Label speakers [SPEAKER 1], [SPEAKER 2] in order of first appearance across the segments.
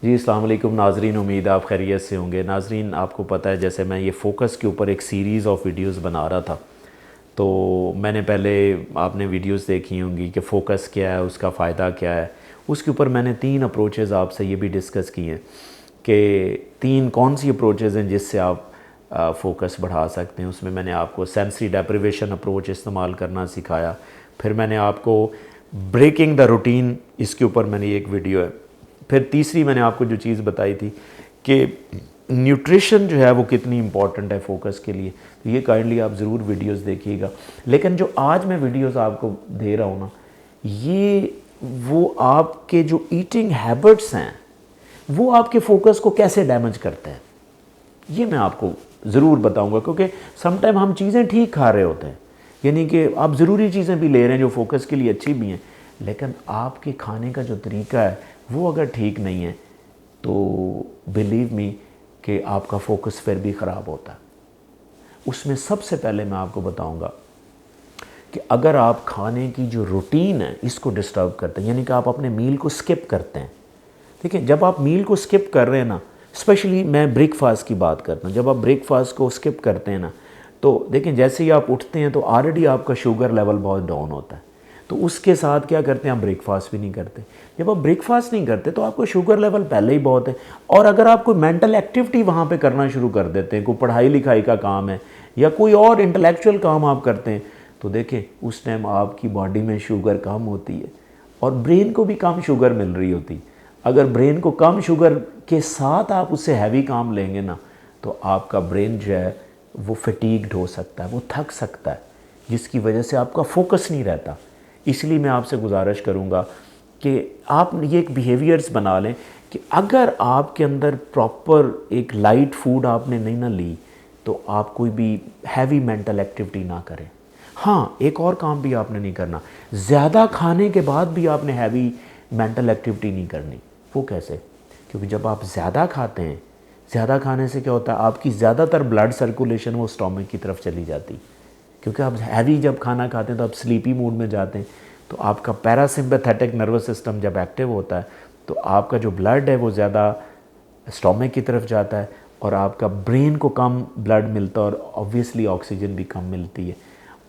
[SPEAKER 1] जी अस्सलाम वालेकुम नाजरीन, उम्मीद आप खैरियत से होंगे। नाजरीन, आपको पता है जैसे मैं ये फ़ोकस के ऊपर एक सीरीज़ ऑफ वीडियोस बना रहा था, तो मैंने पहले आपने वीडियोस देखी होंगी कि फ़ोकस क्या है, उसका फ़ायदा क्या है। उसके ऊपर मैंने 3 अप्रोचेज़ आपसे ये भी डिस्कस किए हैं कि 3 कौन सी अप्रोचेज़ हैं जिससे आप फ़ोकस बढ़ा सकते हैं। उसमें मैंने आपको सेंसरी डेप्रिवेशन अप्रोच इस्तेमाल करना सिखाया। फिर मैंने आपको ब्रेकिंग द रूटीन, इसके ऊपर मैंने एक वीडियो है। फिर तीसरी मैंने आपको जो चीज़ बताई थी कि न्यूट्रिशन जो है वो कितनी इम्पॉर्टेंट है फ़ोकस के लिए, तो ये काइंडली आप ज़रूर वीडियोस देखिएगा। लेकिन जो आज मैं वीडियोस आपको दे रहा हूँ ना, ये वो आपके जो ईटिंग हैबिट्स हैं वो आपके फ़ोकस को कैसे डैमेज करते हैं, ये मैं आपको ज़रूर बताऊंगा। क्योंकि समटाइम हम चीज़ें ठीक खा रहे होते हैं, यानी कि आप ज़रूरी चीज़ें भी ले रहे हैं जो फ़ोकस के लिए अच्छी भी हैं, लेकिन आपके खाने का जो तरीका है वो अगर ठीक नहीं है तो बिलीव मी कि आपका फ़ोकस फिर भी ख़राब होता है। उसमें सबसे पहले मैं आपको बताऊंगा कि अगर आप खाने की जो रूटीन है इसको डिस्टर्ब करते हैं, यानी कि आप अपने मील को स्किप करते हैं। ठीक है, जब आप मील को स्किप कर रहे हैं ना, स्पेशली मैं ब्रेकफास्ट की बात करता हूँ, जब आप ब्रेकफास्ट को स्किप करते हैं ना, तो देखें जैसे ही आप उठते हैं तो ऑलरेडी आपका शुगर लेवल बहुत डाउन होता है। तो उसके साथ क्या करते हैं, आप ब्रेकफास्ट भी नहीं करते। जब आप ब्रेकफास्ट नहीं करते तो आपका शुगर लेवल पहले ही बहुत है, और अगर आप कोई मेंटल एक्टिविटी वहाँ पे करना शुरू कर देते हैं, कोई पढ़ाई लिखाई का काम है या कोई और इंटेलेक्चुअल काम आप करते हैं, तो देखें उस टाइम आपकी बॉडी में शुगर कम होती है और ब्रेन को भी कम शुगर मिल रही होती है। अगर ब्रेन को कम शुगर के साथ आप उससे हैवी काम लेंगे ना, तो आपका ब्रेन जो है वो फटीग्ड हो सकता है, वो थक सकता है, जिसकी वजह से आपका फोकस नहीं रहता। इसलिए मैं आपसे गुजारिश करूँगा कि आप ये एक बिहेवियर्स बना लें कि अगर आपके अंदर प्रॉपर एक लाइट फूड आपने नहीं ना ली, तो आप कोई भी हैवी मेंटल एक्टिविटी ना करें। हाँ, एक और काम भी आपने नहीं करना, ज़्यादा खाने के बाद भी आपने हैवी मेंटल एक्टिविटी नहीं करनी। वो कैसे? क्योंकि जब आप ज़्यादा खाते हैं, ज़्यादा खाने से क्या होता है, आपकी ज़्यादातर ब्लड सर्कुलेशन वो स्टोमक की तरफ चली जाती। क्योंकि आप हैवी जब खाना खाते हैं तो आप स्लीपी मूड में जाते हैं, तो आपका पैरासिम्पैथेटिक नर्वस सिस्टम जब एक्टिव होता है तो आपका जो ब्लड है वो ज़्यादा स्टोमक की तरफ जाता है और आपका ब्रेन को कम ब्लड मिलता है और ऑब्वियसली ऑक्सीजन भी कम मिलती है।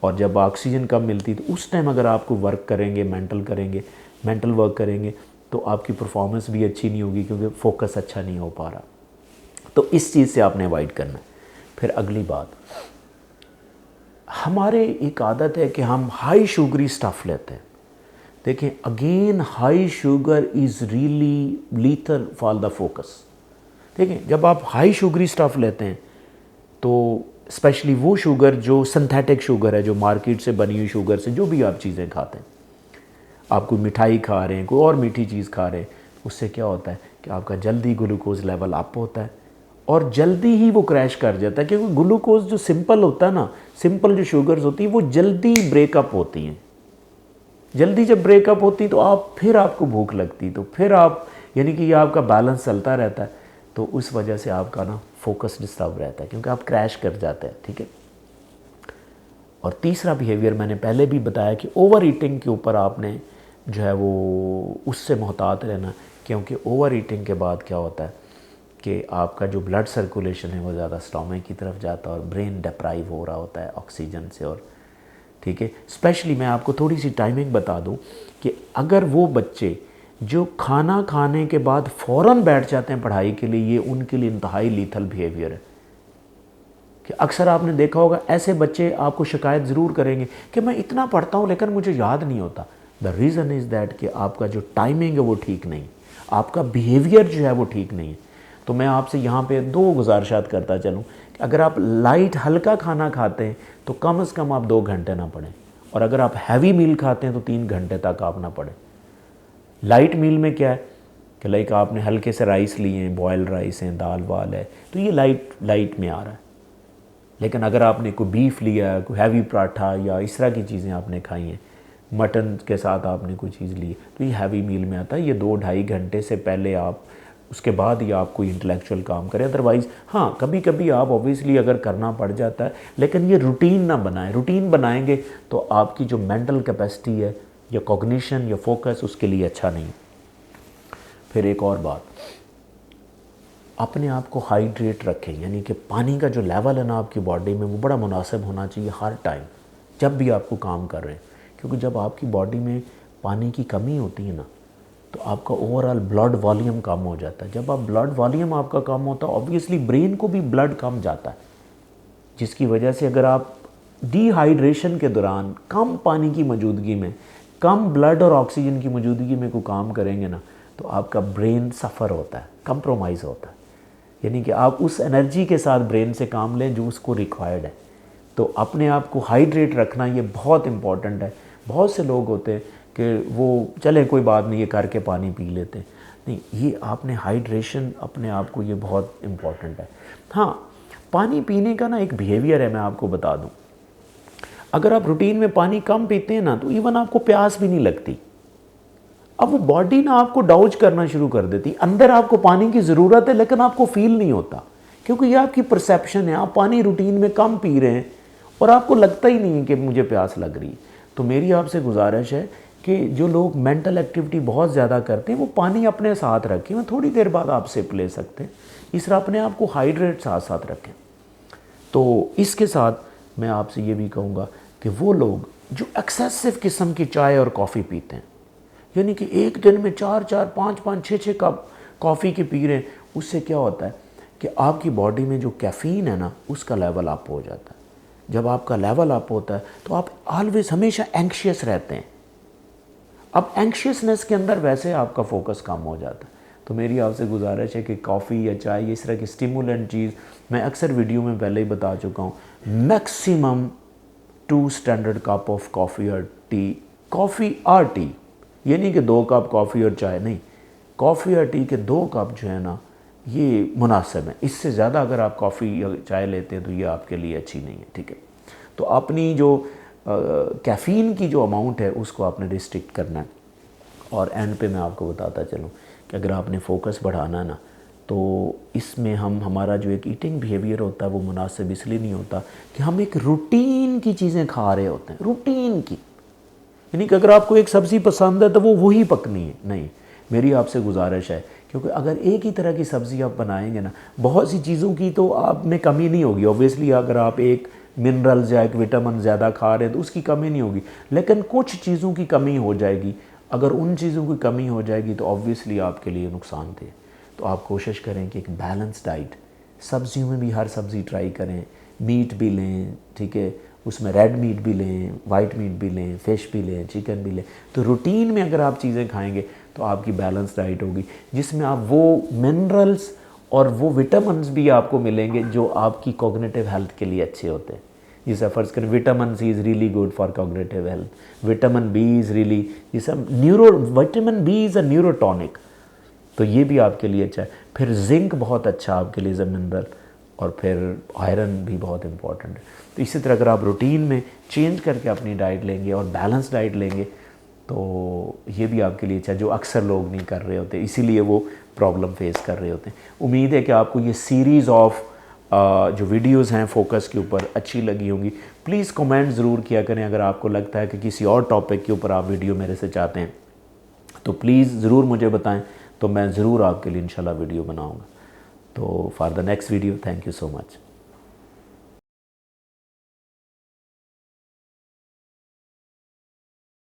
[SPEAKER 1] और जब ऑक्सीजन कम मिलती है तो उस टाइम अगर आपको वर्क करेंगे, मेंटल वर्क करेंगे, तो आपकी परफॉर्मेंस भी अच्छी नहीं होगी क्योंकि फोकस अच्छा नहीं हो पा रहा। तो इस चीज़ से आपने अवॉइड करना है। फिर अगली बात, हमारे एक आदत है कि हम हाई शुगरी स्टफ़ लेते हैं। देखें again, high sugar is really lethal for the focus. देखें जब आप हाई शुगरी स्टफ़ लेते हैं तो स्पेशली वो शुगर जो सिंथेटिक शुगर है, जो मार्केट से बनी हुई शुगर से जो भी आप चीज़ें खाते हैं, आप कोई मिठाई खा रहे हैं, कोई और मीठी चीज़ खा रहे हैं, उससे क्या होता है कि आपका जल्दी ग्लूकोज लेवल अप होता है और जल्दी ही वो क्रैश कर जाता है। क्योंकि ग्लूकोज जो सिंपल होता है ना, सिंपल जो शुगर्स होती है वो जल्दी ब्रेकअप होती हैं। जल्दी जब ब्रेकअप होती तो फिर आपको भूख लगती, तो फिर आप, यानी कि ये आपका बैलेंस चलता रहता है, तो उस वजह से आपका ना फोकस डिस्टर्ब रहता है क्योंकि आप क्रैश कर जाते हैं। ठीक है। और तीसरा बिहेवियर मैंने पहले भी बताया कि ओवर ईटिंग के ऊपर आपने जो है वो उससे मोहतात रहना, क्योंकि ओवर ईटिंग के बाद क्या होता है कि आपका जो ब्लड सर्कुलेशन है वो ज़्यादा स्टोमक की तरफ जाता है और ब्रेन डिप्राइव हो रहा होता है ऑक्सीजन से। और ठीक है, स्पेशली मैं आपको थोड़ी सी टाइमिंग बता दूं कि अगर वो बच्चे जो खाना खाने के बाद फ़ौरन बैठ जाते हैं पढ़ाई के लिए, ये उनके लिए इंतहाई लीथल बिहेवियर है। कि अक्सर आपने देखा होगा ऐसे बच्चे आपको शिकायत ज़रूर करेंगे कि मैं इतना पढ़ता हूँ लेकिन मुझे याद नहीं होता। द रीज़न इज़ दैट कि आपका जो टाइमिंग है वो ठीक नहीं, आपका बिहेवियर जो है वो ठीक नहीं है। तो मैं आपसे यहाँ पे 2 गुजारिशात करता चलूँ कि अगर आप लाइट हल्का खाना खाते हैं तो कम से कम आप 2 घंटे ना पढ़ें, और अगर आप हैवी मील खाते हैं तो 3 घंटे तक आप ना पढ़ें। लाइट मील में क्या है कि लाइक आपने हल्के से राइस लिए हैं, बॉयल राइस हैं, दाल वाल है, तो ये लाइट में आ रहा है। लेकिन अगर आपने कोई बीफ लिया, कोई हैवी पराठा या इस तरह की चीज़ें आपने खाई हैं, मटन के साथ आपने कोई चीज़ ली, तो ये हैवी मील में आता है। ये 2-2.5 घंटे से पहले आप, उसके बाद ही आप कोई इंटेलेक्चुअल काम करें। अदरवाइज़ हाँ, कभी कभी आप ऑब्वियसली अगर करना पड़ जाता है, लेकिन ये रूटीन ना बनाएं। रूटीन बनाएंगे तो आपकी जो मेंटल कैपेसिटी है या कॉग्निशन या फोकस, उसके लिए अच्छा नहीं। फिर एक और बात, अपने आप को हाइड्रेट रखें, यानी कि पानी का जो लेवल है ना आपकी बॉडी में वो बड़ा मुनासिब होना चाहिए हर टाइम जब भी आपको काम कर रहे हैं। क्योंकि जब आपकी बॉडी में पानी की कमी होती है ना तो आपका ओवरऑल ब्लड वॉल्यूम कम हो जाता है। जब आप ब्लड वॉल्यूम आपका कम होता है ऑब्वियसली ब्रेन को भी ब्लड कम जाता है, जिसकी वजह से अगर आप डिहाइड्रेशन के दौरान कम पानी की मौजूदगी में, कम ब्लड और ऑक्सीजन की मौजूदगी में कोई काम करेंगे ना तो आपका ब्रेन सफ़र होता है, कंप्रोमाइज़ होता है। यानी कि आप उस एनर्जी के साथ ब्रेन से काम लें जो उसको रिक्वायर्ड है। तो अपने आप को हाइड्रेट रखना ये बहुत इम्पॉर्टेंट है। बहुत से लोग होते हैं कि वो चले कोई बात नहीं ये करके पानी पी लेते हैं, नहीं, ये आपने हाइड्रेशन अपने आप को, ये बहुत इम्पॉर्टेंट है। हाँ, पानी पीने का ना एक बिहेवियर है, मैं आपको बता दूं। अगर आप रूटीन में पानी कम पीते हैं ना तो इवन आपको प्यास भी नहीं लगती। अब वो बॉडी ना आपको डाउज करना शुरू कर देती, अंदर आपको पानी की ज़रूरत है लेकिन आपको फील नहीं होता, क्योंकि ये आपकी परसेप्शन है। आप पानी रूटीन में कम पी रहे हैं और आपको लगता ही नहीं है कि मुझे प्यास लग रही है। तो मेरी आपसे गुजारिश है कि जो लोग मेंटल एक्टिविटी बहुत ज़्यादा करते हैं वो पानी अपने साथ रखें, मैं थोड़ी देर बाद आप सिप ले सकते हैं। इस तरह अपने आप को हाइड्रेट साथ साथ रखें। तो इसके साथ मैं आपसे ये भी कहूँगा कि वो लोग जो एक्सेसिव किस्म की चाय और कॉफ़ी पीते हैं, यानी कि एक दिन में 4-4, 5-5, 6-6 कप कॉफ़ी की पी रहे हैं, उससे क्या होता है कि आपकी बॉडी में जो कैफ़ीन है ना उसका लेवल अप हो जाता है। जब आपका लेवल अप होता है तो आप ऑलवेज हमेशा एंग्शियस रहते हैं। अब एंग्शियसनेस के अंदर वैसे आपका फोकस कम हो जाता है। तो मेरी आपसे गुजारिश है कि कॉफ़ी या चाय इस तरह की स्टिमुलेंट चीज़, मैं अक्सर वीडियो में पहले ही बता चुका हूँ, maximum 2 standard cup of coffee और टी, कॉफ़ी और टी, ये नहीं कि 2 कप कॉफ़ी और चाय, नहीं, कॉफ़ी और टी के 2 कप जो है ना ये मुनासिब है। इससे ज़्यादा अगर आप कॉफ़ी या चाय लेते हैं तो ये आपके लिए अच्छी नहीं है, ठीक है। तो अपनी जो कैफ़ीन की जो अमाउंट है उसको आपने रिस्ट्रिक्ट करना है। और एंड पे मैं आपको बताता चलूँ कि अगर आपने फोकस बढ़ाना है ना तो इसमें हमारा जो एक ईटिंग बिहेवियर होता है वो मुनासिब इसलिए नहीं होता कि हम एक रूटीन की चीज़ें खा रहे होते हैं, रूटीन की, यानी कि अगर आपको एक सब्ज़ी पसंद है तो वो वही पकनी है, नहीं। मेरी आपसे गुजारिश है, क्योंकि अगर एक ही तरह की सब्ज़ी आप बनाएंगे ना, बहुत सी चीज़ों की तो आप में कमी नहीं होगी। ऑब्वियसली अगर आप एक मिनरल्स या एक विटामिन ज़्यादा खा रहे हैं तो उसकी कमी नहीं होगी, लेकिन कुछ चीज़ों की कमी हो जाएगी। अगर उन चीज़ों की कमी हो जाएगी तो ऑब्वियसली आपके लिए नुकसान थे। तो आप कोशिश करें कि एक बैलेंस डाइट, सब्जियों में भी हर सब्ज़ी ट्राई करें, मीट भी लें, ठीक है, उसमें रेड मीट भी लें, वाइट मीट भी लें, फ़िश भी लें, चिकन भी लें। तो रूटीन में अगर आप चीज़ें खाएंगे तो आपकी बैलेंस डाइट होगी जिसमें आप वो मिनरल्स और वो विटामिन्स भी आपको मिलेंगे जो आपकी कॉग्निटिव हेल्थ के लिए अच्छे होते हैं। जैसे फ़र्ज़ करें vitamin C is really good for cognitive health, vitamin B is really, जैसे vitamin B is a neurotonic, तो ये भी आपके लिए अच्छा है। फिर जिंक बहुत अच्छा आपके लिए एज अ मिनरल, और फिर आयरन भी बहुत इंपॉर्टेंट है। तो इसी तरह अगर आप रूटीन में चेंज करके अपनी डाइट लेंगे और बैलेंस डाइट लेंगे तो ये भी आपके लिए अच्छा है, जो अक्सर लोग नहीं कर रहे होते, इसीलिए वो प्रॉब्लम फेस कर रहे होते हैं। उम्मीद है कि आपको ये सीरीज़ ऑफ जो वीडियोस हैं फोकस के ऊपर अच्छी लगी होंगी। प्लीज़ कमेंट ज़रूर किया करें अगर आपको लगता है कि किसी और टॉपिक के ऊपर आप वीडियो मेरे से चाहते हैं तो प्लीज़ ज़रूर मुझे बताएं, तो मैं ज़रूर आपके लिए इंशाल्लाह वीडियो बनाऊंगा। तो for the next video, thank you so much.